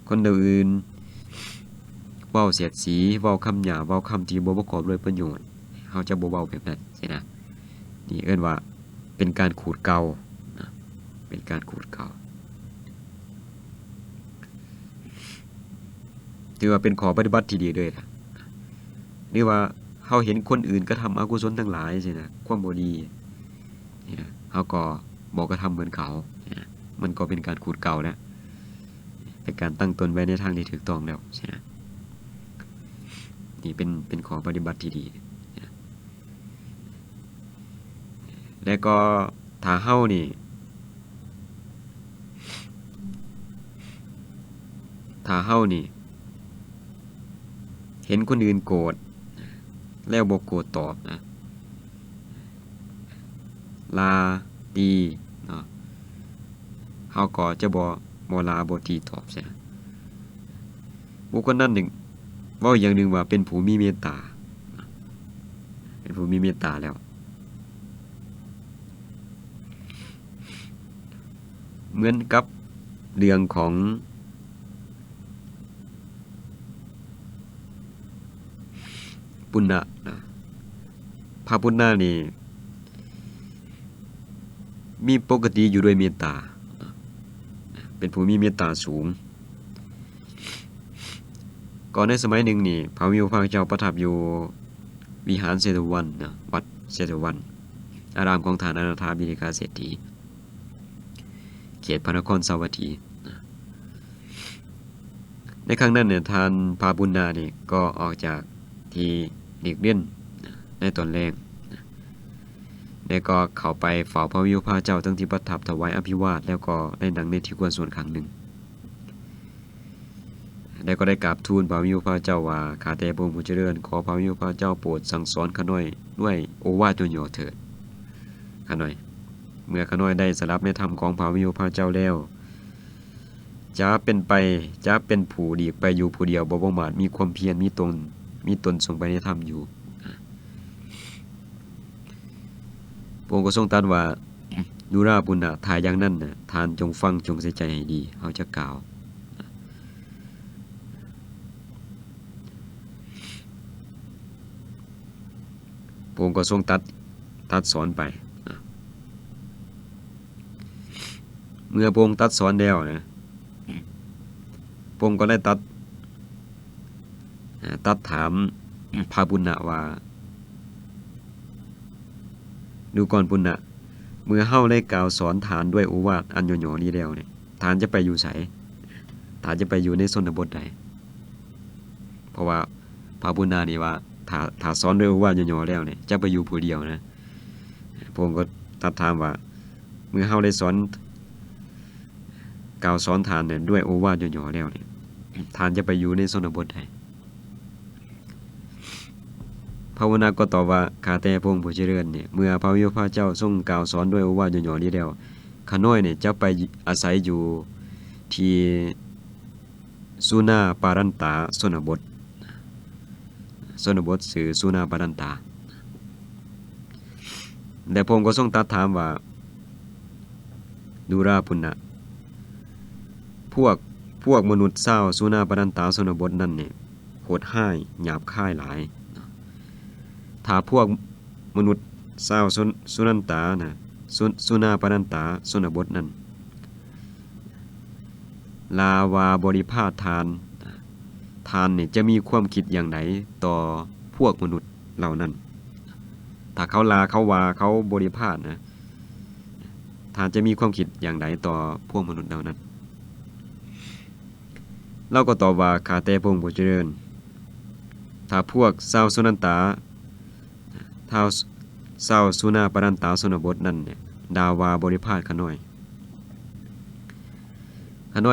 คนดาวอื่นเว้าเสียดสีเว้าคำหยาบเว้าคำที่บ่ประกอบด้วยประโยชน์เฮาจะบ่เว้าแบบนั้นใช่นะนี่เอิ้นว่าเป็นการขูดเกลาเป็นการขูดเกลาถือว่าเป็นข้อปฏิบัติที่ดีเลยนะหรือว่าเฮาเห็นคนอื่นกระทำอกุศลทั้งหลายสินะความบ่ดีนี่นะเฮาก็บ่กระทำเหมือนเขานะมันก็เป็นการขูดเกลาแล้วเป็นการตั้งตนไว้ในทางที่ถูกต้องแล้วใช่ไหมนี่เป็นข้อปฏิบัติที่ดีนะและก็ถ้าเฮานี่เห็นคนอื่นโกรธแล้วบ่โกรธตอบนะลาตีเนาะเฮาก็จะบ่ลาบ่ตีตอบใช่ไหมบุคคลนั้นหนึ่งเว้าอย่างหนึ่งว่าเป็นผู้มีเมตตาเป็นผู้มีเมตตาแล้วเหมือนกับเรื่องของปุณณะนะพระปุณณะนี่มีปกติอยู่ด้วยเมตตาเป็นผู้มีเมตตาสูงก่อนในสมัยหนึ่งนี่พระวิวพระเจ้าประทับอยู่วิหารเชตวันนะวัดเชตวันอารามของฐานอนาถาบิณฑิกาเศรษฐีเขตพระนครสาวัตถี ในครั้งนั้นเนี่ยทานพาบุญนานี่ก็ออกจากที่หลีกเลี่ยนในตอนแรกแล้วก็เข้าไปเฝ้าพระวิวพระเจ้าทั้งที่ประทับถวายอภิวาทแล้วก็ได้นั่งในที่ควรส่วนครั้งหนึ่งแล้วก็ได้กราบทูลพระวิวพระเจ้าว่าข้าแต่พระองค์ผู้เจริญขอพระวิวพระเจ้าโปรดสั่งสอนข้าน้อยด้วยโอวาทย่อๆเถิดข้าน้อยเมื่อข้าน้อยได้สดับในธรรมของพระวิวพระเจ้าแล้วจะเป็นผู้ดีไปอยู่ผู้เดียวบ่ประมาทมีความเพียรมีตนทรงไปในธรรมอยู่พระองค์ก็ทรงตรัสว่าดูราบุญน่ะทายอย่างนั้นน่ะทานจงฟังจงใส่ใจให้ดีเขาจะกล่าวพระองค์ก็ทรงตัดสอนไปเมื่อพระองค์ตัดสอนแล้วนะพระองค์ก็ได้ตัดถามพระบุญนะว่าดูก่อนบุญนะเมื่อเฮาได้กล่าวสอนฐานด้วยโอวาทอันย่อๆนี้แล้วเนี่ยฐานจะไปอยู่ไสฐานจะไปอยู่ในชนบทใดเพราะว่าพระบุญนานี่ว่าถ้าสอนด้วยโอวาทย่อๆแล้วเนี่ยจะไปอยู่ผู้เดียวนะพระองค์ก็ตัดถามว่าเมื่อเฮาได้สอนกล่าวสอนฐานเนี่ยด้วยโอวาทย่อๆแล้วเนี่ยฐานจะไปอยู่ในชนบทใดพระวนาก็ตอบว่าข้าแต่พระองค์ผู้เจริญเนี่ยเมื่อพระวิวพระเจ้าทรงกล่าวสอนด้วยโอวาทย่อๆนี้แล้วข้าน้อยเนี่ยจะไปอาศัยอยู่ที่สุนาปารันตาชนบทสื่อสุนาปารันตาแต่พระองค์ก็ทรงตรัสถามว่าดูราปุณณะพวกมนุษย์เศร้าสุนาปารันตาชนบทนั่นเนี่ยโหดห้ายหยาบคายหลายถ้าพวกมนุษย์เศร้าสุนันตานะสุนาปนันตาชนบทนั้นลาวาบริภาทานเนี่ยจะมีความคิดอย่างไหนต่อพวกมนุษย์เหล่านั้นถ้าเขาลาเขาวาเขาบริภาทนะทานจะมีความคิดอย่างไหนต่อพวกมนุษย์เหล่านั้นเราก็ตอบว่าข้าแต่พระองค์ผู้เจริญถ้าพวกเศร้าสุนันตาท้าวเศร้าสุนาปรันตาชนบทนั่นเนี่ยดาวาบริพาทข้าน้อย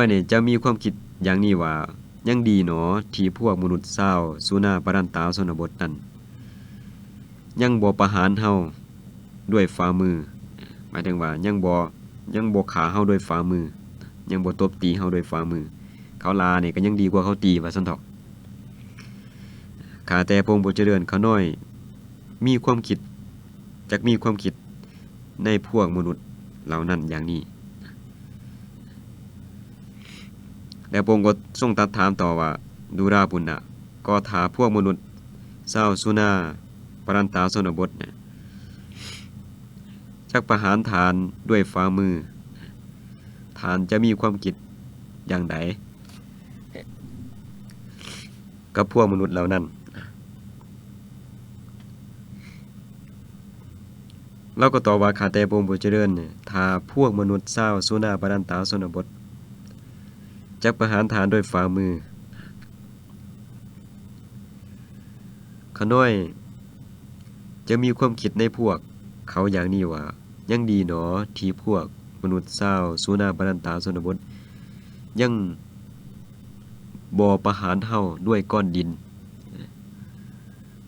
เนี่ยจะมีความคิดอย่างนี้ว่ายังดีหนอที่พวกมนุษย์เศร้าสุนาปรันตาชนบทนั่นยังบ่ประหารเฮาด้วยฝ่ามือหมายถึงว่ายังบ่ขาเฮาด้วยฝ่ามือยังบ่ตบตีเฮาด้วยฝ่ามือเขาลาเนี่ยก็ยังดีกว่าเขาตีว่าซั่นเถาะข้าแต่พระองค์ผู้เจริญข้าน้อยมีความคิดในพวกมนุษย์เหล่านั้นอย่างนี้แล้วพระองค์ก็ทรงตรัสถามต่อว่าดูราปุณณะก็ถ้าพวกมนุษย์เศร้าสุนาปรันตาชนบทเนี่ยจักประหารทานด้วยฝ่ามือทานจะมีความคิดอย่างใดกับพวกมนุษย์เหล่านั้นเราก็ตอบว่าข้าแต่พระองค์ผู้เจริญเนี่ยถ้าพวกมนุษย์เศร้าสุนาปรันตาชนบทจักประหารทานด้วยฝ่ามือข้าน้อยจะมีความคิดในพวกเขาอย่างนี้ว่ายังดีหนอที่พวกมนุษย์เศร้าสุนาปรันตาชนบทยังบ่ประหารเฮาด้วยก้อนดิน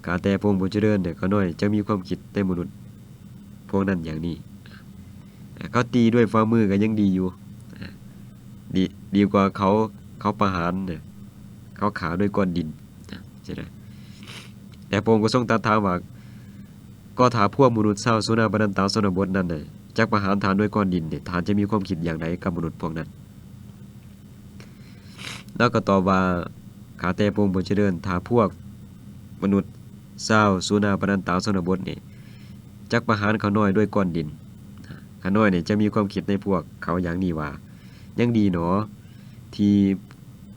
ข้าแต่พระองค์ผู้เจริญเนี่ยข้าน้อยจะมีความคิดในมนุษย์พวกนั้นอย่างนี้เขาตีด้วยฝ่ามือก็ยังดีอยู่ดีกว่าเขาประหารเนี่ยเขาขาด้วยก้อนดินใช่ไหมแต่พระองค์ก็ทรงตรัสถามว่าก็ถ้าพวกมนุษย์เศร้าสุนาปนันตาชนบทนั้นเนี่ยจักประหารทานด้วยก้อนดินเนี่ยทานจะมีความคิดอย่างไรกับมนุษย์พวกนั้นแล้วก็ตอบว่าข้าแต่พระองค์ผู้เจริญถ้าพวกมนุษย์เศร้าสุนาปนันตาชนบทเนี่ยจักประหารเขาน้อยด้วยก้อนดินเขาน้อยเนี่ยจะมีความคิดในพวกเขาอย่างนี้ว่ายังดีหนอที่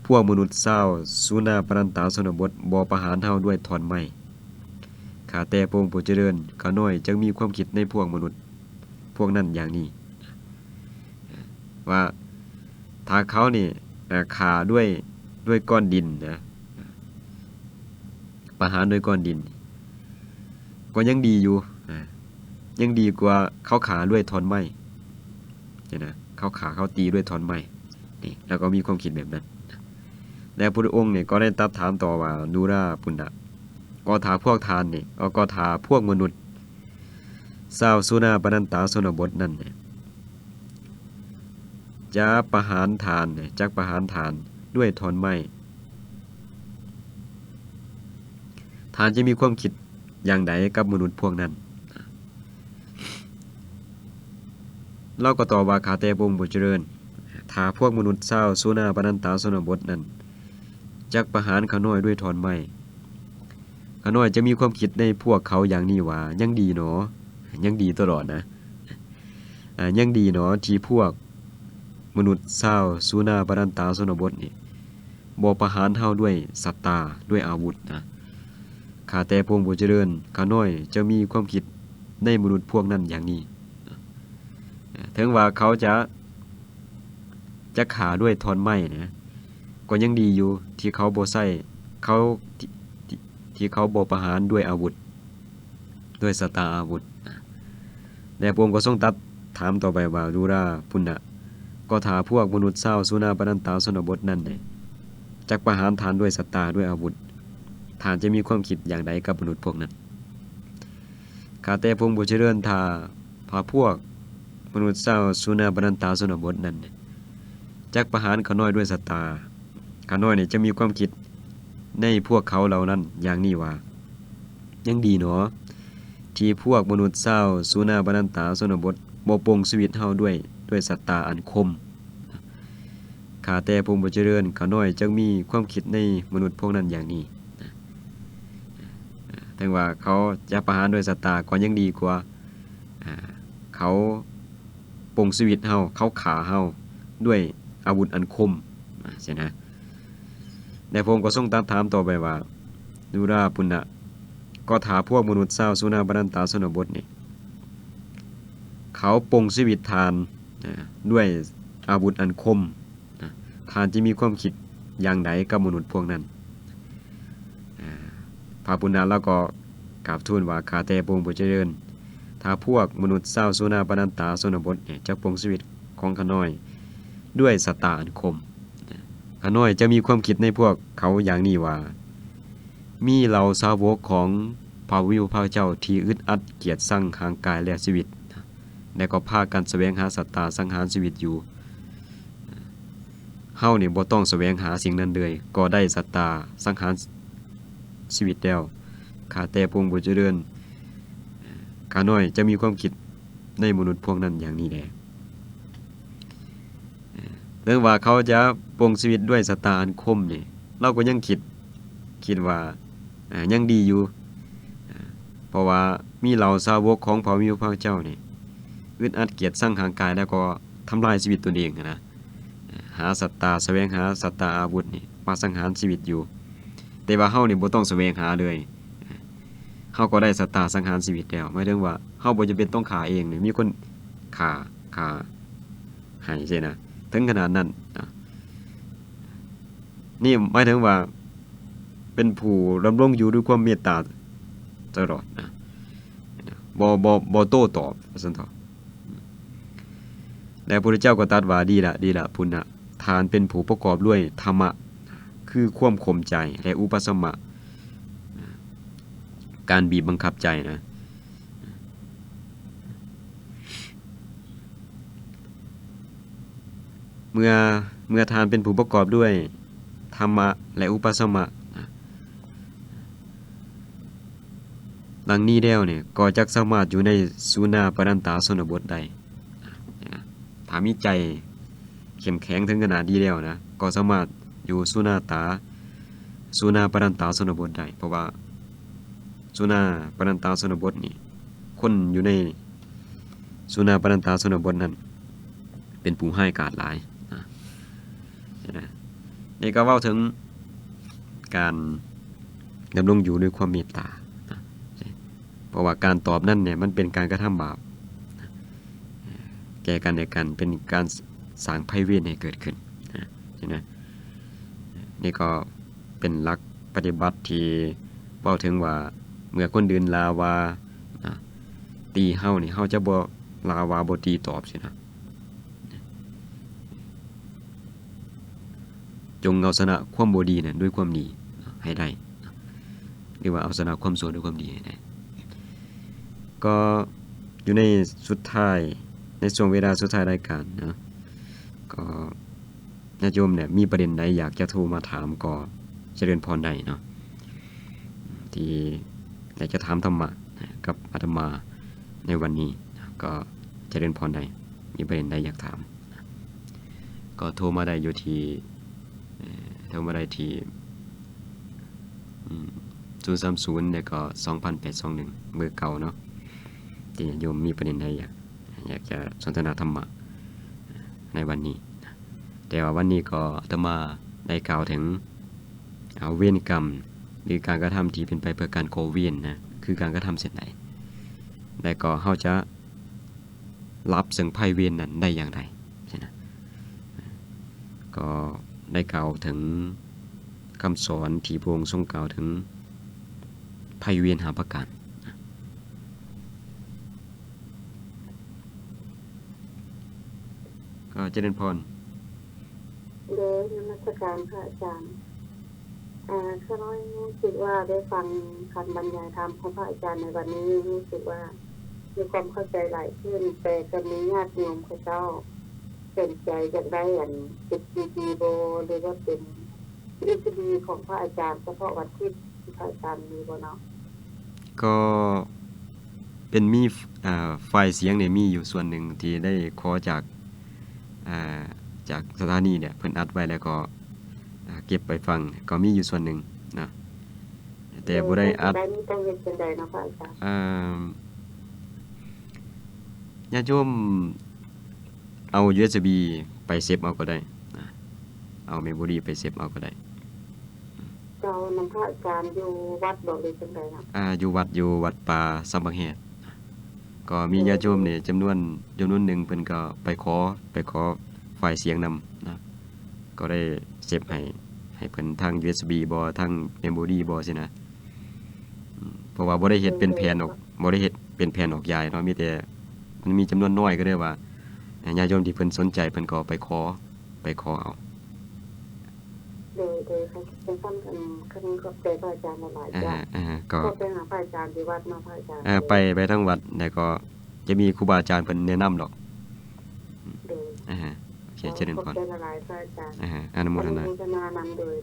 พวกมนุษย์เศร้าสุนาปรันตาชนบทบ่ประหารเฮาด้วยท่อนไม้ข้าแต่พระองค์ผู้เจริญเขาน้อยจึงมีความคิดในพวกมนุษย์พวกนั้นอย่างนี้ว่าถ้าเขานี่ขาด้วย ด้วยก้อนดินนะประหารด้วยก้อนดินก็ยังดีอยู่ยังดีกว่าเขาขาด้วยท่อนไม้นะเขาขาเขาตีด้วยท่อนไม้นี่แล้วก็มีความคิดแบบนั้นแล้วพระองค์เนี่ยก็ได้ตรัสถามต่อว่านูราปุณณะก็ถาพวกทานเนี่ยก็ถาพวกมนุษย์ชาวสุนาปนันตาชนบทนั่นเนี่ยจะประหารทานเนี่ยจักประหารทานด้วยท่อนไม้ทานจะมีความคิดอย่างใดกับมนุษย์พวกนั้นเราก็ตอบว่าข้าแต่พระองค์ผู้เจริญถ้าพวกมนุษย์ชาวสุนาปนันตาชนบทนั้นจักประหารข้าน้อยด้วยท่อนไม้ข้าน้อยจะมีความคิดในพวกเขาอย่างนี้ว่ายังดีเนาะยังดีตลอดนะยังดีเนาะที่พวกมนุษย์ชาวสุนาปนันตาชนบทนี่บ่ประหารเฮาด้วยสัตตาด้วยอาวุธนะข้าแต่พระองค์ผู้เจริญข้าน้อยจะมีความคิดในมนุษย์พวกนั้นอย่างนี้ถึงว่าเขาจะขาด้วยท่อนไม้นะก็ยังดีอยู่ที่เขาบ่ใช้เขาที่เขาบ่ประหารด้วยอาวุธด้วยสัตตาอาวุธแต่พระองค์ก็ทรงตรัสถามต่อไปว่าดูราปุณณะก็ถาพวกมนุษย์ชาวสุนาปนันตาชนบทนั่นเนี่ยจักประหารทานด้วยสัตตาด้วยอาวุธทานจะมีความคิดอย่างใดกับมนุษย์พวกนั้นข้าแต่พระองค์ผู้เจริญถ้าพวกมนุษย์ชาวสุนาปนันตาชนบทนั่นจักประหารข้าน้อยด้วยสัตตาข้าน้อยเนี่ยจะมีความคิดในพวกเขาเหล่านั้นอย่างนี้ว่ายังดีเนาะที่พวกมนุษย์ชาวสุนาปนันตาชนบทบ่ปลงชีวิตเฮาด้วยสัตตาอันคมข้าแต่พระองค์ผู้เจริญข้าน้อยจึงมีความคิดในมนุษย์พวกนั้นอย่างนี้ถึงว่าเขาจะประหารด้วยสัตตาก็ยังดีกว่าเขาปลงชีวิตเฮาเขาขาเฮาด้วยอาวุธอันคมใช่นะแต่พระองค์ก็ทรงตรัสถามต่อไปว่าดูราปุณณะก็ถาพวกมนุษย์ชาวสุนาปนันตาชนบทนี่เขาปลงชีวิตทานด้วยอาวุธอันคมทานจะมีความคิดอย่างใดกับมนุษย์พวกนั้นพระปุณณะแล้วก็กราบทูลว่าข้าแต่พระองค์ผู้เจริญถ้าพวกมนุษย์ชาวสุนาปนันตาชนบทจะปลงชีวิตของข้าน้อยด้วยสัตตาอันคมข้าน้อยจะมีความคิดในพวกเขาอย่างนี้ว่ามีเหล่าสาวกของพระวิวพระเจ้าที่อึดอัดเกียรติสั่งหางกายและชีวิตและก็พากันแสวงหาสัตตาสังหารชีวิตอยู่เฮานี่บ่ต้องแสวงหาสิ่งนั้นเลยก็ได้สัตตาสังหารชีวิตแล้วข้าแต่พระองค์ผู้เจริญข้าน้อยจะมีความคิดในมนุษย์พวกนั้นอย่างนี้แหละเรื่องว่าเขาจะปลงชีวิตด้วยสัตตาอันคมนี่เราก็ยังคิดว่ายังดีอยู่เพราะว่ามีเหล่าสาวกของพระวิวพระเจ้านี่อึดอัดเกียรติสั่งหางกายแล้วก็ทำลายชีวิตตนเองนะหาสัตตาแสวงหาสัตตาอาวุธนี่มาสังหารชีวิตอยู่แต่ว่าเฮานี่บ่ต้องแสวงหาเลยเฮาก็ได้สัตตาสังหารชีวิตแล้วหมายถึงว่าเฮาบ่จำเป็นต้องฆ่าเองนี่มีคนฆ่าให้ใช่นะถึงขนาดนั้นนี่หมายถึงว่าเป็นผู้ดำรงอยู่ด้วยความเมตตาตลอดนะบ่โต้ตอบซั่นเถาะแล้วพระพุทธเจ้าก็ตรัสว่าดีละพุณณะทานเป็นผู้ประกอบด้วยธรรมะคือความข่มใจและอุปสมะการบีบบังคับใจนะเมื่อทานเป็นผู้ประกอบด้วยธรรมะและอุปสมะดังนี้แล้วเนี่ยก็จักสามารถอยู่ในสุนาปนันตาชนบทได้ถ้ามีใจเข้มแข็งถึงขนาดนี้แล้วนะก็สามารถอยู่สุนาปนันตาชนบทได้เพราะว่าสุนาปนันตาชนบทนี่คนอยู่ในสุนาปนันตาชนบทนั้นเป็นผู้ให้การหลายนี่ก็เว้าถึงการดำรงอยู่ด้วยความเมตตาเพราะว่าการตอบนั่นเนี่ยมันเป็นการกระทำบาปแก่กันในกันเป็นการสร้างภัยเวรให้เกิดขึ้นใช่ไหม นี่ก็เป็นหลักปฏิบัติที่เว้าถึงว่าเมื่อคนอื่นลาว่าตีเฮานี่เฮาจะบ่ลาว่าบ่ตีตอบสินะจงเอาชนะความบ่ดีนั้นด้วยความดีให้ได้หรือว่าเอาชนะความชั่วด้วยความดีให้ได้ก็อยู่ในสุดท้ายในช่วงเวลาสุดท้ายรายการนะก็ญาติโยมเนี่ยมีประเด็นใดอยากจะโทรมาถามก็เจริญพรได้เนาะที่อยากจะถามธรรมะกับอาตมาในวันนี้ก็เจริญพรได้มีประเด็นใดอยากถามก็โทรมาได้อยู่ที่โทรมาได้ที่030แล้วก็2821เบอร์เก่าเนาะที่ญาติโยมมีประเด็นใดอยากจะสนทนาธรรมะในวันนี้แต่ว่าวันนี้ก็อาตมาได้กล่าวถึงเวรกรรมหรือการกระทำที่เป็นไปเพื่อการก่อเวรนะคือการกระทำเช่นใดและก็เฮาจะรับซึ่งภัยเวรนั้นได้อย่างไรใช่นะก็ได้กล่าวถึงคำสอนที่พระองค์ทรงกล่าวถึงภัยเวร5ประการก็เจริญพรเดชนมัสการพระอาจารย์ข้าน้อยรู้สึกว่าได้ฟังคำบรรยายธรรมของพระอาจารย์ในวันนี้รู้สึกว่ามีความเข้าใจหลายขึ้นแต่ก็มีญาติโยมพระเจ้าเป็นใจอยากได้ติดดีโบหรือว่าเป็นทฤษฎีของพระอาจารย์เฉพาะวันที่พระอาจารย์มีบ่เนาะก็เป็นมีไฟล์เสียงเนี่ยมีอยู่ส่วนหนึ่งที่ได้ขอจากสถานีเนี่ยเพิ่นอัดไว้แล้วก็เก็บไปฟังก็มีอยู่ส่วนหนึ่งนะแต่บ่ได้อัดได้มีต้องเฮ็ดจังได๋เนาะพระอาจารย์ญาติโยมเอา USB ไปเซฟเอาก็ได้เอาเมมโมรีไปเซฟเอาก็ได้เจ้านำพระอาจารย์อยู่วัดบ่หรือจังได๋เนาะอยู่วัดป่าสัมบังแฮดก็มีญาติโยมนี่จำนวนหนึ่งเพิ่นก็ไปขอไฟล์เสียงนำนะก็ได้เซฟให้เพิ่นทาง USB บ่ทางเมมโมรีบ่ซินะเพราะว่าบ่ได้เฮ็ดเป็นแผ่นออกบ่ได้เฮ็ดเป็นแผ่นออกยายเนาะมีแต่มันมีจำนวนน้อยก็ได้ว่าญาติโยมที่เพิ่นสนใจเพิ่นก็ไปขอเอาโดยค่ะเป็นคำขอบใจพระอาจารย์หลายๆอย่างก็ไปหาพระอาจารย์ที่วัดมาพระอาจารย์ไปทั้งวัดแล้วก็จะมีครูบาอาจารย์เพิ่นแนะนำดอกโอเคเจริญพรขอบใจหลายๆพระอาจารย์อนุโมทนานำโดย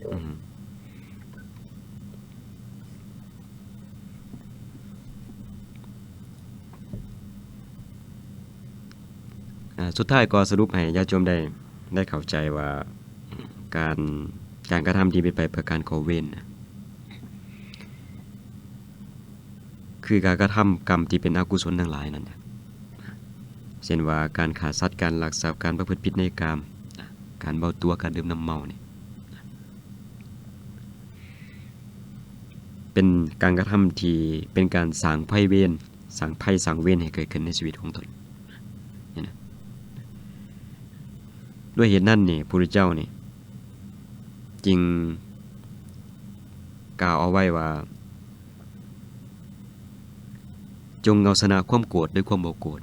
สุดท้ายก็สรุปให้ญาติโยมได้เข้าใจว่าการกระทำที่เป็นไปเพื่อการก่อเวรคือการกระทำกรรมที่เป็นอกุศลทั้งหลายนั่นเช่นว่าการฆ่าสัตว์การลักทรัพย์การประพฤติผิดในกามการเมาตัวการดื่มน้ำเมานี่เป็นการกระทำที่เป็นการสร้างภัยเวรสร้างเวรให้เกิดขึ้นในชีวิตของตนด้วยเหตุนั้นนี่พระพุทธเจ้านี่จึงกล่าวเอาไว้ว่าจงเอาชนะความโกรธด้วยความบ่โกรธ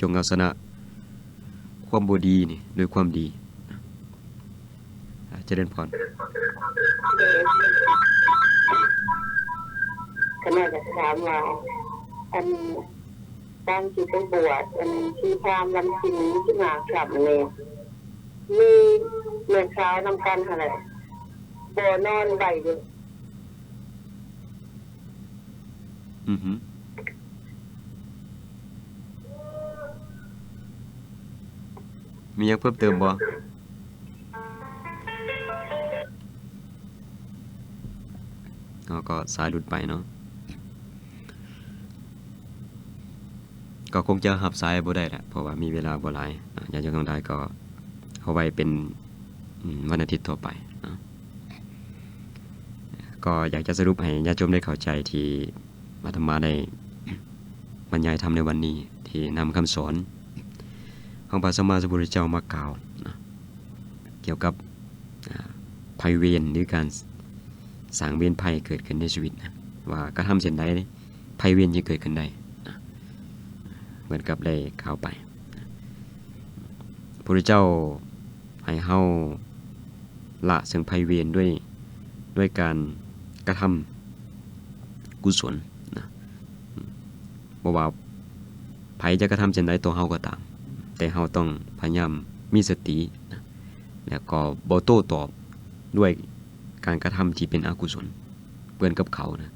จงเอาชนะความบ่ดีนี่ด้วยความดีเจริญพรขณะจะถามว่าการที่ไปบวชที่พรามลำชินที่มาขับเลยมีเมื่อเช้านำกันอะไรบ่นอนไหวอยู่มียังเพิ่มเติมบ่ก็สายหลุดไปเนาะก็คงจะรับสายบ่ได้แหละเพราะว่ามีเวลาบ่หลายอยากจะต้องได้ก็เอาไว้เป็นวันอาทิตย์ต่อไปนะก็อยากจะสรุปให้ญาติโยมได้เข้าใจที่อาตมาได้บรรยายธรรมในวันนี้ที่นำคำสอนของพระสัมมาสัมพุทธเจ้ามากล่าวนะเกี่ยวกับ ภัยเวรหรือการสร้างเวรภัยเกิดขึ้นในชีวิตนะว่ากระทำเช่นใดภัยเวรจะเกิดขึ้นได้นะเหมือนกับได้กล่าวไปพระพุทธเจ้าให้เฮาละซึ่งภัยเวรด้วยการกระทำกุศลนะบ่ว่าไผจะกระทำเช่นใดตัวเฮาก็ตามแต่เฮาต้องพยายามมีสตินะแล้วก็บ่โต้ตอบด้วยการกระทำที่เป็นอกุศลเปื้อนกับเขานะ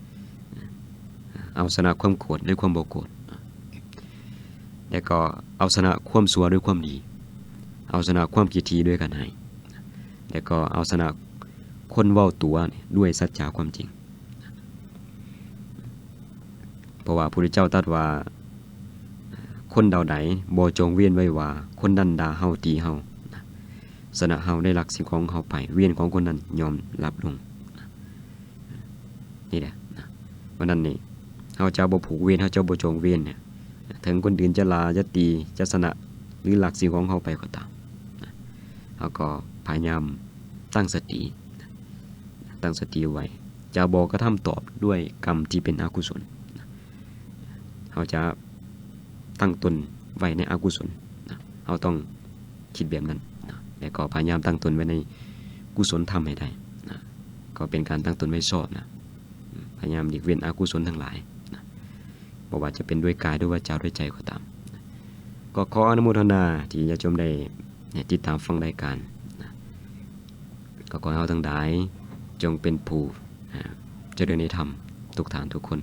เอาชนะความโกรธด้วยความบ่โกรธแล้วก็เอาชนะความชั่วด้วยความดีเอาชนะความคิดถี่ด้วยการให้แล้วก็เอาชนะคนเว้าตัวด้วยสัจจะความจริงเพราะว่าพระพุทธเจ้าตรัสว่าคนดาวใดบ่จงเวียนไว้ว่าคนนั้นด่าเฮาตีเฮาสนะเฮาได้รักสิ่งของเฮาไปเวียนของคนนั้นยอมรับลงนี่แหละวันนั้นนี่เฮาจะบ่ผูกเวียนเฮาจะบ่จงเวียนเนี่ยถึงคนอื่นจะลาจะตีจะสนะหรือรักสิ่งของเฮาไปก็ตามเฮาก็พยายามตั้งสติไว้จะบ่กระทำตอบด้วยกรรมที่เป็นอกุศลเฮาจะตั้งตนไว้ในอกุศลเฮาต้องคิดแบบนั้นแล้วก็พยายามตั้งตนไว้ในกุศลธรรมให้ได้ก็เป็นการตั้งตนไว้ชอบนะพยายามหลีกเว้นอกุศลทั้งหลายบ่ว่าจะเป็นด้วยกายด้วยวาจาด้วยใจก็ตามก็ขออนุโมทนาที่ญาติโยมได้ติดตามฟังรายการก็ขอให้เราทั้งหลายจงเป็นผู้เจริญในธรรมทุกท่านทุกคน